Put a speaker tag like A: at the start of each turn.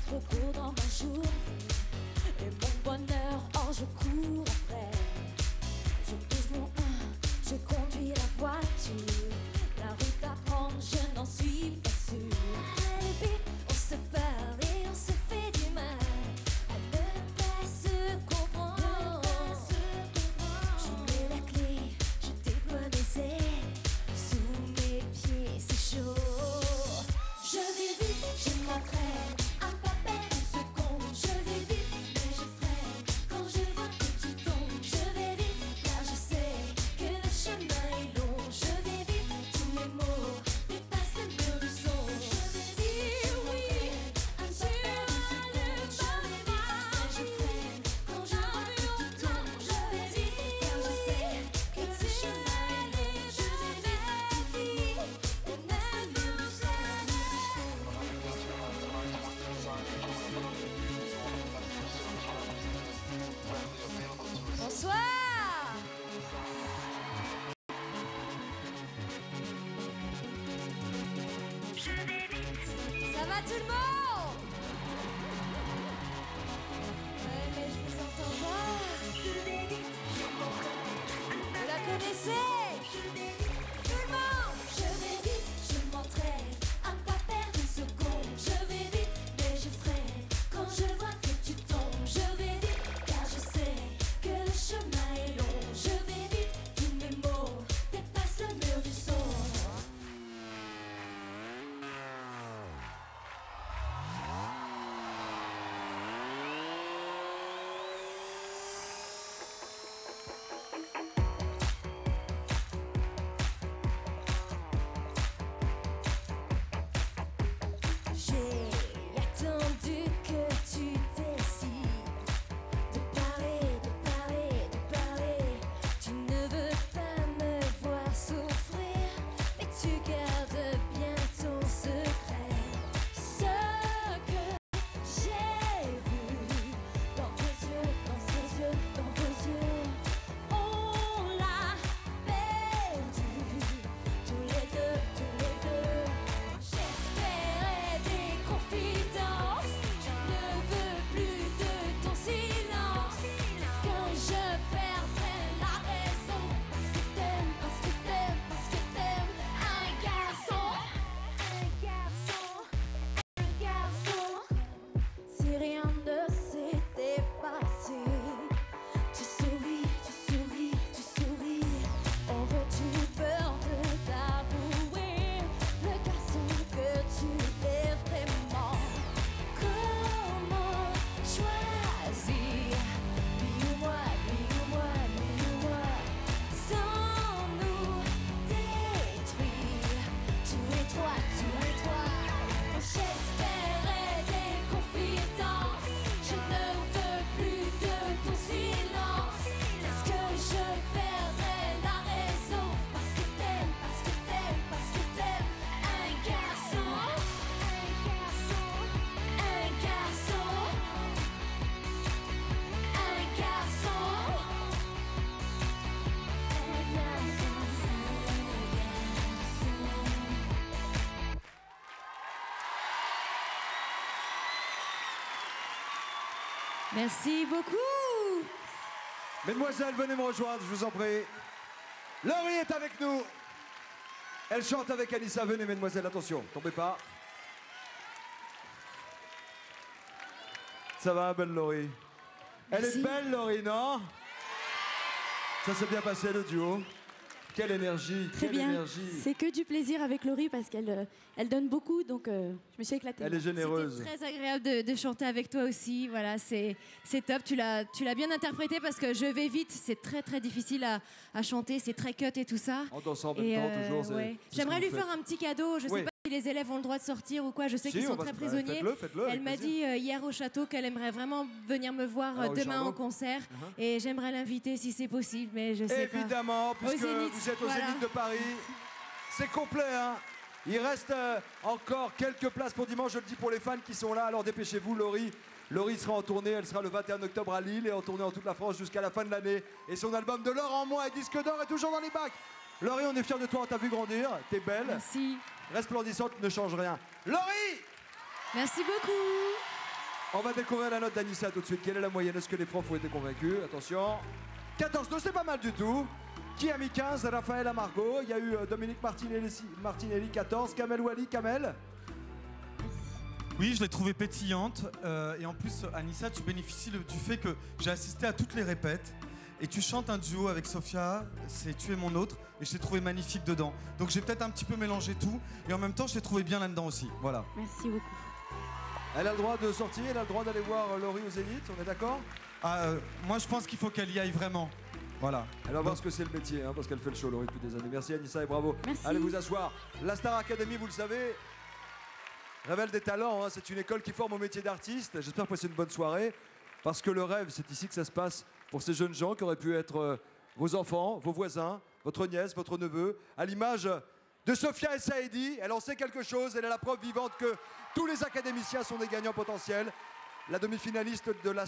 A: trop court dans ma journée. Et mon bonheur, oh je cours après. Je pose mon 1, je conduis la voiture. La route à prendre, je n'en suis pas sûre. Allez vite, on se parle et on se fait du mal. À ne pas se comprendre. Je mets la clé, je déploie mes ailes. Sous mes pieds, c'est chaud. Je vais vite, je m'entraîne. À pas perdre une seconde. Je vais vite, mais je freine. Quand je vois que tu tombes, je vais vite, car je sais que le chemin est long. Je vais vite, tous les mots dépassent le mur du son. Je vais dire oui, tu vas le faire. Je freine. Quand je vois que tu tombes, je vais vite, car je sais que le chemin est long. Je vais vite, tous les mots dépassent le mur du son. Bonsoir. Ça va tout le monde? Ouais, mais je vous entends pas. Vous la connaissez? Tout le monde. Je vais vite, je m'entraîne. À pas perdre une seconde. Je vais vite, mais je freine. Quand je vois que tu tombes, je vais vite, car je sais que le chemin est long. Je vais vite, tous mes mots dépassent le mur du son. J'ai attendu que tu décides de parler, de parler, de parler. Tu ne veux pas me voir souffrir, mais tu gardes bien ton secret. Ce que j'ai vu dans tes yeux, dans ses yeux, dans vos yeux, on l'a perdu, tous les deux, tous les deux. J'espérais des confidences, je ne veux plus de ton silence. Quand je perdrai la raison, parce que t'aimes, parce que t'aimes, parce que t'aimes un garçon, un garçon, un garçon. Si rien ne s'était passé, tu souris, tu souris, tu souris. Aurais-tu peur de t'avouer le garçon que tu es vraiment? Comment choisir? Lui ou moi, lui ou moi, lui ou moi, sans nous détruire tous les trois, tous les trois. J'espérais des confidences, je ne veux plus de ton silence. Est-ce que je perdrai la raison? Parce que t'aimes, parce que t'aimes, parce que t'aimes un garçon, un garçon, un garçon, un garçon, un garçon. Merci beaucoup.
B: Mesdemoiselles, venez me rejoindre, je vous en prie. Laurie est avec nous. Elle chante avec Anissa. Venez, mesdemoiselles, attention, tombez pas. Ça va, belle Laurie? Elle
A: Merci.
B: est belle, Laurie, non? Ça s'est bien passé, le duo. Quelle énergie,
C: Très
B: quelle
C: bien.
B: énergie.
C: C'est que du plaisir avec Laurie parce qu'elle elle donne beaucoup, donc je me suis éclatée.
B: Elle est généreuse.
D: C'était très agréable de chanter avec toi aussi. Voilà, c'est top. Tu l'as bien interprété parce que Je vais vite, c'est très très difficile à chanter, c'est très cut et tout ça.
B: On danse en même temps, toujours.
D: Ouais.
B: c'est ce
D: J'aimerais
B: que
D: lui
B: vous
D: faire
B: faites.
D: un petit cadeau. Je
B: Oui.
D: sais pas si les élèves ont le droit de sortir ou quoi. Je sais
B: Si,
D: qu'ils
B: on
D: sont
B: va
D: très
B: se-
D: prisonniers.
B: faites-le, avec
D: Elle m'a
B: plaisir.
D: dit hier au château qu'elle aimerait vraiment venir me voir
B: Alors,
D: demain
B: Charlot.
D: au concert et j'aimerais l'inviter si c'est possible, mais je sais pas.
B: Évidemment, puisque
D: Zénith,
B: vous êtes au
D: voilà.
B: Zénith de Paris. C'est complet, hein. Il reste encore quelques places pour dimanche, je le dis pour les fans qui sont là, alors dépêchez-vous, Laurie. Laurie sera en tournée, elle sera le 21 octobre à Lille et en tournée en toute la France jusqu'à la fin de l'année. Et son album de l'or en moins et disque d'or est toujours dans les bacs. Laurie, on est fiers de toi, on t'a vu grandir, t'es belle,
D: Merci.
B: resplendissante, ne change rien. Laurie!
D: Merci beaucoup.
B: On va découvrir la note d'Anissa tout de suite. Quelle est la moyenne? Est-ce que les profs ont été convaincus? Attention. 14,2, c'est pas mal du tout. Qui a mis 15? Raphaël Amargo. Il y a eu Dominique Martinelli 14. Kamel Wally, Kamel.
E: Oui, je l'ai trouvée pétillante. Et en plus, Anissa, tu bénéficies du fait que j'ai assisté à toutes les répètes. Et tu chantes un duo avec Sophia, c'est Tu es mon autre. Et je t'ai trouvé magnifique dedans. Donc j'ai peut-être un petit peu mélangé tout. Et en même temps, je t'ai trouvé bien là-dedans aussi. Voilà.
C: Merci beaucoup.
B: Elle a le droit de sortir, elle a le droit d'aller voir Laurie au Zénith, on est d'accord?
E: Moi, je pense qu'il faut qu'elle y aille vraiment. Voilà.
B: Elle va voir ce que c'est le métier, hein, parce qu'elle fait le show, Laurie, depuis des années. Merci Anissa et bravo.
C: Merci.
B: Allez vous asseoir. La Star Academy, vous le savez, révèle des talents. Hein. C'est une école qui forme au métier d'artiste. J'espère passer une bonne soirée, parce que le rêve, c'est ici que ça se passe pour ces jeunes gens qui auraient pu être vos enfants, vos voisins, votre nièce, votre neveu, à l'image de Sophia et Saïdi. Elle en sait quelque chose, elle est la preuve vivante que tous les académiciens sont des gagnants potentiels. La demi-finaliste de la